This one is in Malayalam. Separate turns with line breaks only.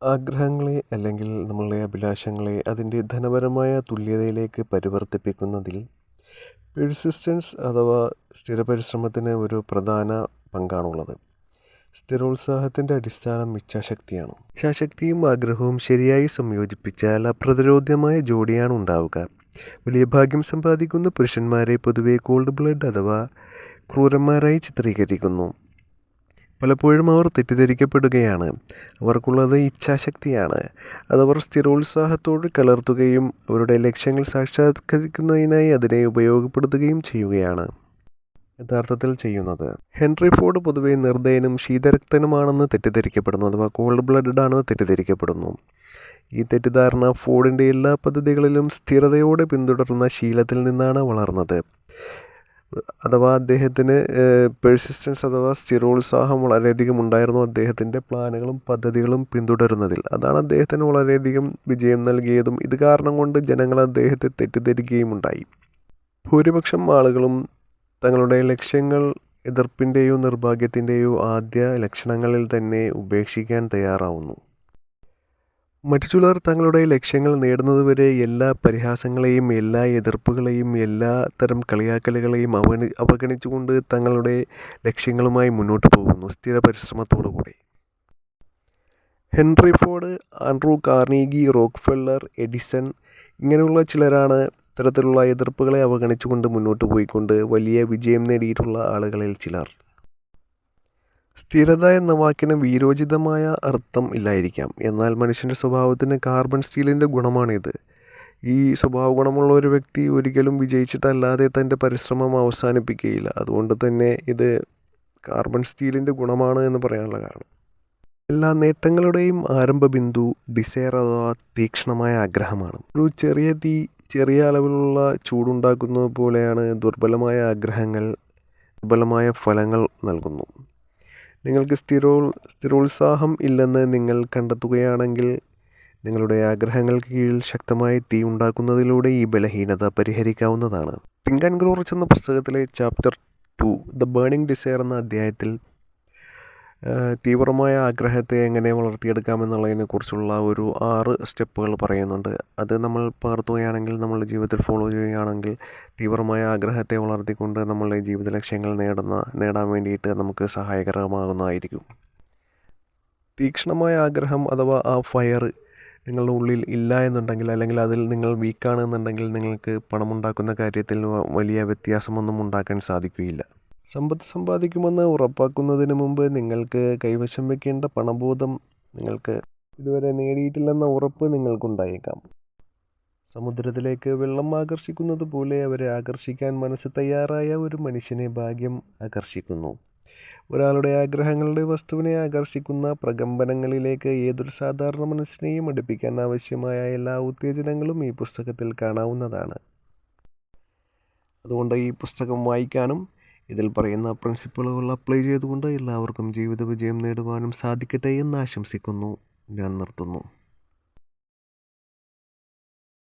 ആഗ്രഹങ്ങളെ അല്ലെങ്കിൽ നമ്മളുടെ അഭിലാഷങ്ങളെ അതിൻ്റെ ധനപരമായ തുല്യതയിലേക്ക് പരിവർത്തിപ്പിക്കുന്നതിൽ പെർസിസ്റ്റൻസ് അഥവാ സ്ഥിരപരിശ്രമത്തിന് ഒരു പ്രധാന പങ്കാണുള്ളത്. സ്ഥിരോത്സാഹത്തിൻ്റെ അടിസ്ഥാനം ഇച്ഛാശക്തിയാണ്. ഇച്ഛാശക്തിയും ആഗ്രഹവും ശരിയായി സംയോജിപ്പിച്ചാൽ അപ്രതിരോധ്യമായ ജോഡിയാണ് ഉണ്ടാവുക. വലിയ ഭാഗ്യം സമ്പാദിക്കുന്ന പുരുഷന്മാരെ പൊതുവെ കോൾഡ് ബ്ലഡ് അഥവാ ക്രൂരന്മാരായി ചിത്രീകരിക്കുന്നു. പലപ്പോഴും അവർ തെറ്റിദ്ധരിക്കപ്പെടുകയാണ്. അവർക്കുള്ളത് ഇച്ഛാശക്തിയാണ്. അതവർ സ്ഥിരോത്സാഹത്തോട് കലർത്തുകയും അവരുടെ ലക്ഷ്യങ്ങൾ സാക്ഷാത്കരിക്കുന്നതിനായി അതിനെ ഉപയോഗപ്പെടുത്തുകയും ചെയ്യുകയാണ് യഥാർത്ഥത്തിൽ ചെയ്യുന്നത്. ഹെൻറി ഫോർഡ് പൊതുവെ നിർദ്ദയനും ശീതരക്തനുമാണെന്ന് തെറ്റിദ്ധരിക്കപ്പെടുന്നു, അഥവാ കോൾഡ് ബ്ലഡഡ് ആണെന്ന് തെറ്റിദ്ധരിക്കപ്പെടുന്നു. ഈ തെറ്റിദ്ധാരണ ഫോർഡിൻ്റെ എല്ലാ പദ്ധതികളിലും സ്ഥിരതയോടെ പിന്തുടർന്ന ശീലത്തിൽ നിന്നാണ് വളർന്നത്. അഥവാ അദ്ദേഹത്തിന് പെർസിസ്റ്റൻസ് അഥവാ സ്ഥിരോത്സാഹം വളരെയധികം ഉണ്ടായിരുന്നു അദ്ദേഹത്തിൻ്റെ പ്ലാനുകളും പദ്ധതികളും പിന്തുടരുന്നതിൽ. അതാണ് അദ്ദേഹത്തിന് വളരെയധികം വിജയം നൽകിയതും ഇത് കാരണം കൊണ്ട് ജനങ്ങൾ അദ്ദേഹത്തെ തെറ്റിദ്ധരിക്കുകയും ഉണ്ടായി. ഭൂരിപക്ഷം ആളുകളും തങ്ങളുടെ ലക്ഷ്യങ്ങൾ എതിർപ്പിൻ്റെയോ നിർഭാഗ്യത്തിൻ്റെയോ ആദ്യ ലക്ഷണങ്ങളിൽ തന്നെ ഉപേക്ഷിക്കാൻ തയ്യാറാവുന്നു. മറ്റു ചിലർ തങ്ങളുടെ ലക്ഷ്യങ്ങൾ നേടുന്നതുവരെ എല്ലാ പരിഹാസങ്ങളെയും എല്ലാ എതിർപ്പുകളെയും എല്ലാ തരം കളിയാക്കലുകളെയും അവഗണിച്ചുകൊണ്ട് തങ്ങളുടെ ലക്ഷ്യങ്ങളുമായി മുന്നോട്ട് പോകുന്നു സ്ഥിര പരിശ്രമത്തോടുകൂടി. Henry Ford, Andrew Carnegie, Rockefeller, Edison ഇങ്ങനെയുള്ള ചിലരാണ് ഇത്തരത്തിലുള്ള എതിർപ്പുകളെ അവഗണിച്ചുകൊണ്ട് മുന്നോട്ട് പോയിക്കൊണ്ട് വലിയ വിജയം നേടിയിട്ടുള്ള ആളുകളിൽ ചിലർ. സ്ഥിരത എന്ന വാക്കിന് വീരോചിതമായ അർത്ഥം ഇല്ലായിരിക്കാം, എന്നാൽ മനുഷ്യൻ്റെ സ്വഭാവത്തിന് കാർബൺ സ്റ്റീലിൻ്റെ ഗുണമാണിത്. ഈ സ്വഭാവ ഗുണമുള്ള ഒരു വ്യക്തി ഒരിക്കലും വിജയിച്ചിട്ടല്ലാതെ തൻ്റെ പരിശ്രമം അവസാനിപ്പിക്കുകയില്ല. അതുകൊണ്ട് തന്നെ ഇത് കാർബൺ സ്റ്റീലിൻ്റെ ഗുണമാണ് എന്ന് പറയാനുള്ള കാരണം. എല്ലാ നേട്ടങ്ങളുടെയും ആരംഭ ബിന്ദു ഡിസയർ അഥവാ തീക്ഷ്ണമായ ആഗ്രഹമാണ്. ഒരു ചെറിയ തീ ചെറിയ അളവിലുള്ള ചൂടുണ്ടാക്കുന്നത് പോലെയാണ് ദുർബലമായ ആഗ്രഹങ്ങൾ ദുർബലമായ ഫലങ്ങൾ നൽകുന്നു. നിങ്ങൾക്ക് സ്ഥിരോത്സാഹം ഇല്ലെന്ന് നിങ്ങൾ കണ്ടെത്തുകയാണെങ്കിൽ നിങ്ങളുടെ ആഗ്രഹങ്ങൾക്ക് കീഴിൽ ശക്തമായ തീ ഉണ്ടാക്കുന്നതിലൂടെ ഈ ബലഹീനത പരിഹരിക്കാവുന്നതാണ്. തിങ്ക് ആൻഡ് ഗ്രോ റിച്ച് എന്ന പുസ്തകത്തിലെ ചാപ്റ്റർ 2 ദ ബേണിംഗ് ഡിസയർ എന്ന അധ്യായത്തിൽ തീവ്രമായ ആഗ്രഹത്തെ എങ്ങനെ വളർത്തിയെടുക്കാമെന്നുള്ളതിനെക്കുറിച്ചുള്ള ഒരു 6 സ്റ്റെപ്പുകൾ പറയുന്നുണ്ട്. അത് നമ്മൾ പകർത്തുകയാണെങ്കിൽ നമ്മളുടെ ജീവിതത്തിൽ ഫോളോ ചെയ്യുകയാണെങ്കിൽ തീവ്രമായ ആഗ്രഹത്തെ വളർത്തിക്കൊണ്ട് നമ്മളുടെ ജീവിത ലക്ഷ്യങ്ങൾ നേടാൻ വേണ്ടിയിട്ട് നമുക്ക് സഹായകരമാകുന്നതായിരിക്കും. തീക്ഷ്ണമായ ആഗ്രഹം അഥവാ ആ ഫയർ നിങ്ങളുടെ ഉള്ളിൽ ഇല്ല എന്നുണ്ടെങ്കിൽ, അല്ലെങ്കിൽ അതിൽ നിങ്ങൾ വീക്കാണെന്നുണ്ടെങ്കിൽ നിങ്ങൾക്ക് പണമുണ്ടാക്കുന്ന കാര്യത്തിൽ വലിയ വ്യത്യാസമൊന്നും ഉണ്ടാക്കാൻ സാധിക്കുകയില്ല. സമ്പത്ത് സമ്പാദിക്കുമെന്ന് ഉറപ്പാക്കുന്നതിന് മുമ്പ് നിങ്ങൾക്ക് കൈവശം വയ്ക്കേണ്ട പണബോധം നിങ്ങൾക്ക് ഇതുവരെ നേടിയിട്ടില്ലെന്ന ഉറപ്പ് നിങ്ങൾക്കുണ്ടായേക്കാം. സമുദ്രത്തിലേക്ക് വെള്ളം ആകർഷിക്കുന്നത് പോലെ അവരെ ആകർഷിക്കാൻ മനസ്സ് തയ്യാറായ ഒരു മനുഷ്യനെ ഭാഗ്യം ആകർഷിക്കുന്നു. ഒരാളുടെ ആഗ്രഹങ്ങളുടെ വസ്തുവിനെ ആകർഷിക്കുന്ന പ്രകമ്പനങ്ങളിലേക്ക് ഏതൊരു സാധാരണ മനസ്സിനെയും അടുപ്പിക്കാൻ ആവശ്യമായ എല്ലാ ഉത്തേജനങ്ങളും ഈ പുസ്തകത്തിൽ കാണാവുന്നതാണ്. അതുകൊണ്ട് ഈ പുസ്തകം വായിക്കാനും ഇതിൽ പറയുന്ന പ്രിൻസിപ്പിളുകൾ അപ്ലൈ ചെയ്തുകൊണ്ട് എല്ലാവർക്കും ജീവിത വിജയം നേടുവാനും സാധിക്കട്ടെ എന്ന് ആശംസിക്കുന്നു. ഞാൻ നിർത്തുന്നു.